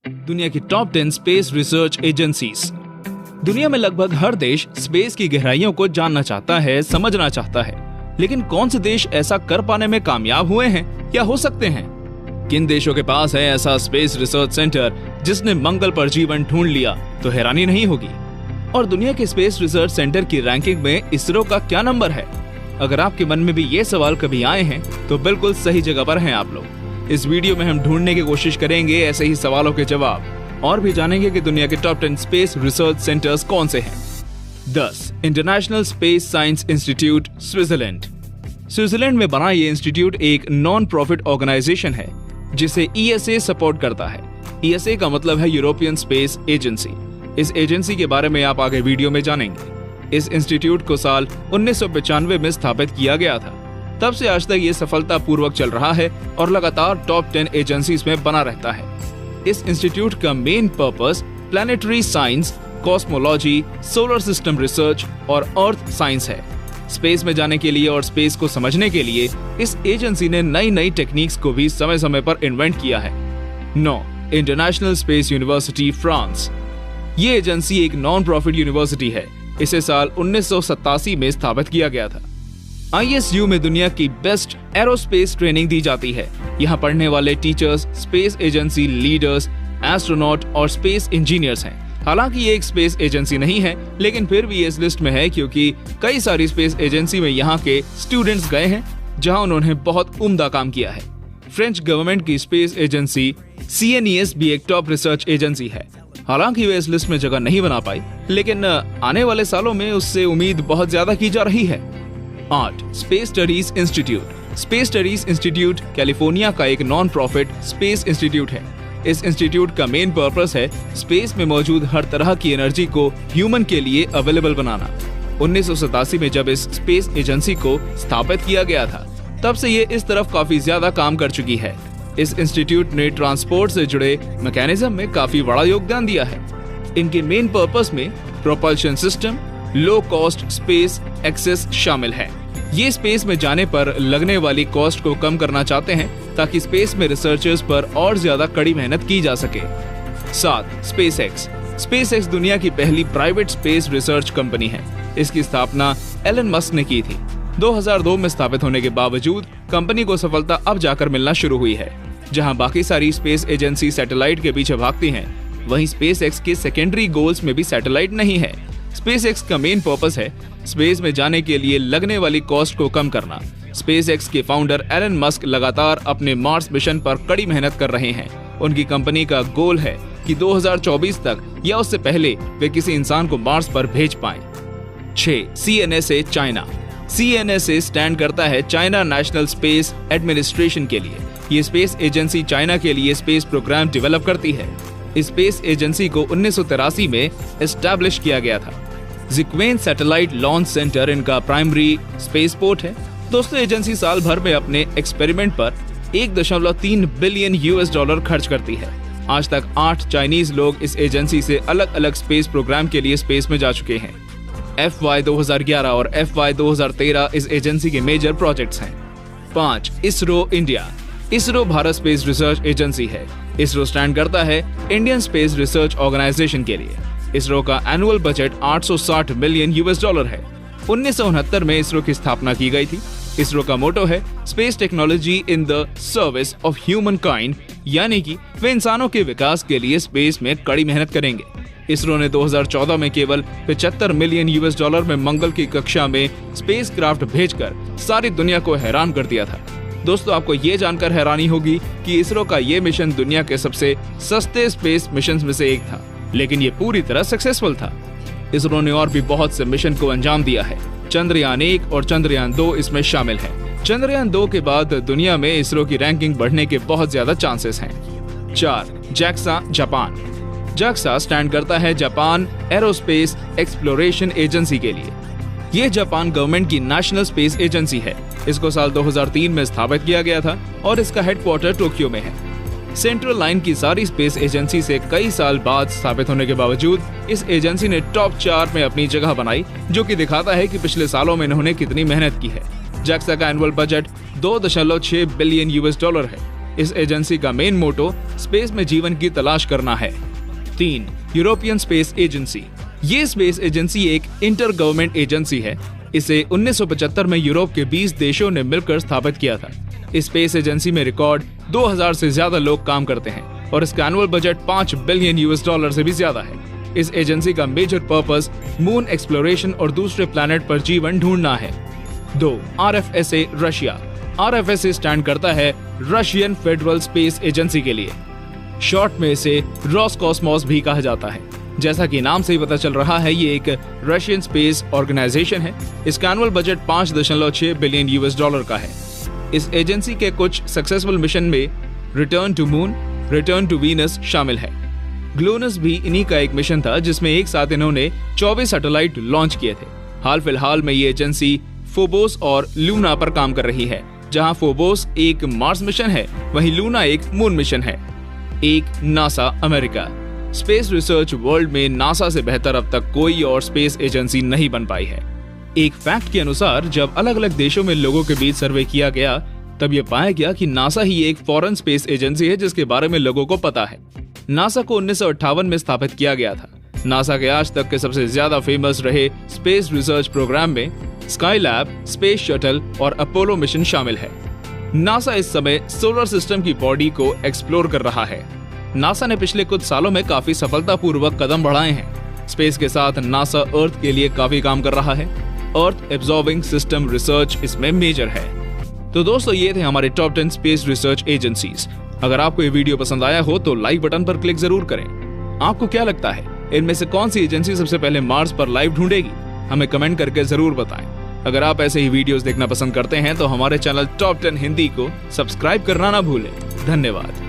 दुनिया की top 10 space research agencies. दुनिया में लगभग हर देश स्पेस की गहराइयों को जानना चाहता है, समझना चाहता है, लेकिन कौन से देश ऐसा कर पाने में कामयाब हुए हैं या हो सकते हैं? किन देशों के पास है ऐसा स्पेस रिसर्च सेंटर जिसने मंगल पर जीवन ढूंढ लिया, तो हैरानी नहीं होगी। और दुनिया के स्पेस रिसर्च सेंटर की रैंकिंग में इसरो का क्या नंबर है? अगर आपके मन में भी ये सवाल कभी आए हैं तो बिल्कुल सही जगह पर हैं आप लोग। इस वीडियो में हम ढूंढने की कोशिश करेंगे ऐसे ही सवालों के जवाब, और भी जानेंगे कि दुनिया के टॉप 10 स्पेस रिसर्च सेंटर्स कौन से हैं। 10. International space science institute, Switzerland. Switzerland में बना ये इंस्टीट्यूट एक नॉन प्रॉफिट ऑर्गेनाइजेशन है जिसे ESA सपोर्ट करता है। ESA का मतलब है यूरोपियन स्पेस एजेंसी। इस एजेंसी के बारे में आप आगे वीडियो में जानेंगे। इस इंस्टीट्यूट को साल 1995 में स्थापित किया गया था। तब से आज तक ये सफलतापूर्वक चल रहा है और लगातार टॉप 10 एजेंसीज में बना रहता है। इस इंस्टीट्यूट का main purpose planetary science, cosmology, solar system research और अर्थ साइंस है। स्पेस में जाने के लिए और स्पेस को समझने के लिए इस एजेंसी ने नई नई टेक्निक्स को भी समय समय पर इन्वेंट किया है। 9. International space university, France. ये एजेंसी एक नॉन प्रॉफिट यूनिवर्सिटी है। इसे साल 1987 में स्थापित किया गया था। ISU में दुनिया की बेस्ट एरोस्पेस ट्रेनिंग दी जाती है। यहाँ पढ़ने वाले teachers, space agency leaders, astronaut और स्पेस इंजीनियर्स हैं। हालांकि ये एक स्पेस एजेंसी नहीं है, लेकिन फिर भी इस लिस्ट में है क्योंकि कई सारी स्पेस एजेंसी में यहाँ के स्टूडेंट्स गए हैं जहाँ उन्होंने बहुत उम्दा काम किया है। फ्रेंच गवर्नमेंट की स्पेस एजेंसी CNES भी एक टॉप रिसर्च एजेंसी है। हालांकि वे इस लिस्ट में जगह नहीं बना पाई, लेकिन आने वाले सालों में उससे उम्मीद बहुत ज्यादा की जा रही है। 8. Space studies institute. Space studies institute California का एक नॉन प्रॉफिट स्पेस इंस्टीट्यूट है। इस इंस्टीट्यूट का मेन पर्पस है स्पेस में मौजूद हर तरह की एनर्जी को ह्यूमन के लिए अवेलेबल बनाना। 1987 में जब इस स्पेस एजेंसी को स्थापित किया गया था, तब से ये इस तरफ काफी ज्यादा काम कर चुकी है। इस इंस्टीट्यूट ने ट्रांसपोर्ट से जुड़े मैकेनिज्म में काफी बड़ा योगदान दिया है। इनके मेन पर्पस में propulsion system, low cost space access शामिल है। ये स्पेस में जाने पर लगने वाली कॉस्ट को कम करना चाहते हैं ताकि स्पेस में रिसर्चर्स पर और ज्यादा कड़ी मेहनत की जा सके। 7. स्पेसएक्स। स्पेसएक्स दुनिया की पहली प्राइवेट स्पेस रिसर्च कंपनी है। इसकी स्थापना एलन मस्क ने की थी। 2002 में स्थापित होने के बावजूद कंपनी को सफलता अब जाकर मिलना शुरू हुई है। जहां बाकी सारी स्पेस एजेंसी सैटेलाइट के पीछे भागती हैं, वहीं स्पेसएक्स के सेकेंडरी गोल्स में भी सैटेलाइट नहीं है। स्पेसएक्स का मेन पर्पस है स्पेस में जाने के लिए लगने वाली कॉस्ट को कम करना। स्पेसएक्स के फाउंडर एलन मस्क लगातार अपने मार्स मिशन पर कड़ी मेहनत कर रहे हैं। उनकी कंपनी का गोल है कि 2024 तक या उससे पहले वे किसी इंसान को मार्स पर भेज पाएं। 6. CNSA, China. CNSA स्टैंड करता है चाइना नेशनल स्पेस एडमिनिस्ट्रेशन के लिए। ये स्पेस एजेंसी चाइना के लिए स्पेस प्रोग्राम डेवलप करती है। इस स्पेस एजेंसी को 1983 में एस्टैब्लिश किया गया था। जिक्वेन सैटेलाइट लॉन्च सेंटर इनका प्राइमरी स्पेस पोर्ट है। दोस्तों, एजेंसी साल भर में अपने एक्सपेरिमेंट पर 1.3 बिलियन $US खर्च करती है। आज तक 8 चाइनीज लोग इस एजेंसी से अलग अलग स्पेस प्रोग्राम के लिए स्पेस में जा चुके हैं। FY 2011 और FY 2013 इस एजेंसी के मेजर प्रोजेक्ट्स हैं। 5. ISRO, India. ISRO Bharat space research agency है। इसरो स्टैंड करता है इंडियन स्पेस रिसर्च ऑर्गेनाइजेशन के लिए। इसरो का एनुअल बजट $860 मिलियन है। 1969 में इसरो की स्थापना की गई थी। इसरो का मोटो है space technology in the service of human kind, यानी कि वे इंसानों के विकास के लिए स्पेस में कड़ी मेहनत करेंगे। इसरो ने 2014 में केवल $75 मिलियन में मंगल की कक्षा में स्पेसक्राफ्ट भेजकर सारी दुनिया को हैरान कर दिया था। दोस्तों, आपको ये जानकर हैरानी होगी कि इसरो का ये मिशन दुनिया के सबसे सस्ते स्पेस मिशंस में से एक था, लेकिन ये पूरी तरह सक्सेसफुल था। इसरो ने और भी बहुत से मिशन को अंजाम दिया है। चंद्रयान 1 और चंद्रयान 2 इसमें शामिल हैं। चंद्रयान 2 के बाद दुनिया में इसरो की रैंकिंग बढ़ने के बहुत ज्यादा चांसेस हैं। 4. JAXA, Japan. JAXA स्टैंड करता है जापान एरोस्पेस एक्सप्लोरेशन एजेंसी के लिए। ये जापान गवर्नमेंट की नेशनल स्पेस एजेंसी है। इसको साल 2003 में स्थापित किया गया था और इसका हेडक्वार्टर टोक्यो में है। सेंट्रल लाइन की सारी स्पेस एजेंसी से कई साल बाद स्थापित होने के बावजूद इस एजेंसी ने टॉप 4 में अपनी जगह बनाई, जो कि दिखाता है कि पिछले सालों में इन्होंने कितनी मेहनत की है। JAXA का एनुअल बजट $2.6 बिलियन है। इस एजेंसी का मेन मोटो स्पेस में जीवन की तलाश करना है। 3. European space agency. ये स्पेस एजेंसी एक इंटर गवर्नमेंट एजेंसी है। इसे 1975 में यूरोप के 20 देशों ने मिलकर स्थापित किया था। इस स्पेस एजेंसी में रिकॉर्ड 2000 से ज्यादा लोग काम करते हैं और इसका एनुअल बजट $5 बिलियन से भी ज्यादा है। इस एजेंसी का मेजर पर्पस मून एक्सप्लोरेशन और दूसरे प्लैनेट पर जीवन ढूंढना है। 2. RFSA Russia. RFSA स्टैंड करता है रशियन फेडरल स्पेस एजेंसी के लिए। शॉर्ट में इसे रोसकॉस्मोस भी कहा जाता है। जैसा कि नाम से ही पता चल रहा है, ये एक रशियन स्पेस ऑर्गेनाइजेशन है। इसका एनुअल बजट $5.6 बिलियन का है। इस एजेंसी के कुछ सक्सेसफुल मिशन में return to moon, return to Venus शामिल है। ग्लोनस भी इन्हीं का एक मिशन था, जिसमें एक साथ इन्होंने 24 सैटेलाइट लॉन्च किए थे। हाल फिलहाल में ये एजेंसी फोबोस और लूना पर काम कर रही है। जहां फोबोस एक मार्स मिशन है, वहीं लूना एक मून मिशन है। 1. NASA America. Space research world में नासा से बेहतर अब तक कोई और स्पेस एजेंसी नहीं बन पाई है। एक फैक्ट के अनुसार जब अलग अलग देशों में लोगों के बीच सर्वे किया गया, तब यह पाया गया कि नासा ही एक फॉरेन स्पेस एजेंसी है जिसके बारे में लोगों को पता है। नासा को 1958 में स्थापित किया गया था। नासा के आज तक के सबसे ज्यादा फेमस रहे स्पेस रिसर्च प्रोग्राम में स्काईलैब, स्पेस शटल और अपोलो मिशन शामिल है। नासा इस समय सोलर सिस्टम की बॉडी को एक्सप्लोर कर रहा है। नासा ने पिछले कुछ सालों में काफी सफलतापूर्वक कदम बढ़ाए हैं। स्पेस के साथ नासा अर्थ के लिए काफी काम कर रहा है। अर्थ एब्जॉर्बिंग सिस्टम रिसर्च इसमें मेजर है। तो दोस्तों, ये थे हमारे टॉप 10 स्पेस रिसर्च एजेंसीज। अगर आपको ये वीडियो पसंद आया हो तो लाइक बटन पर क्लिक जरूर करें। आपको क्या लगता है, इनमें से कौन सी एजेंसी सबसे पहले मार्स पर लाइव ढूंढेगी? हमें कमेंट करके जरूर बताएं। अगर आप ऐसे ही वीडियोस देखना पसंद करते हैं तो हमारे चैनल टॉप 10 हिंदी को सब्सक्राइब करना ना भूलें। धन्यवाद।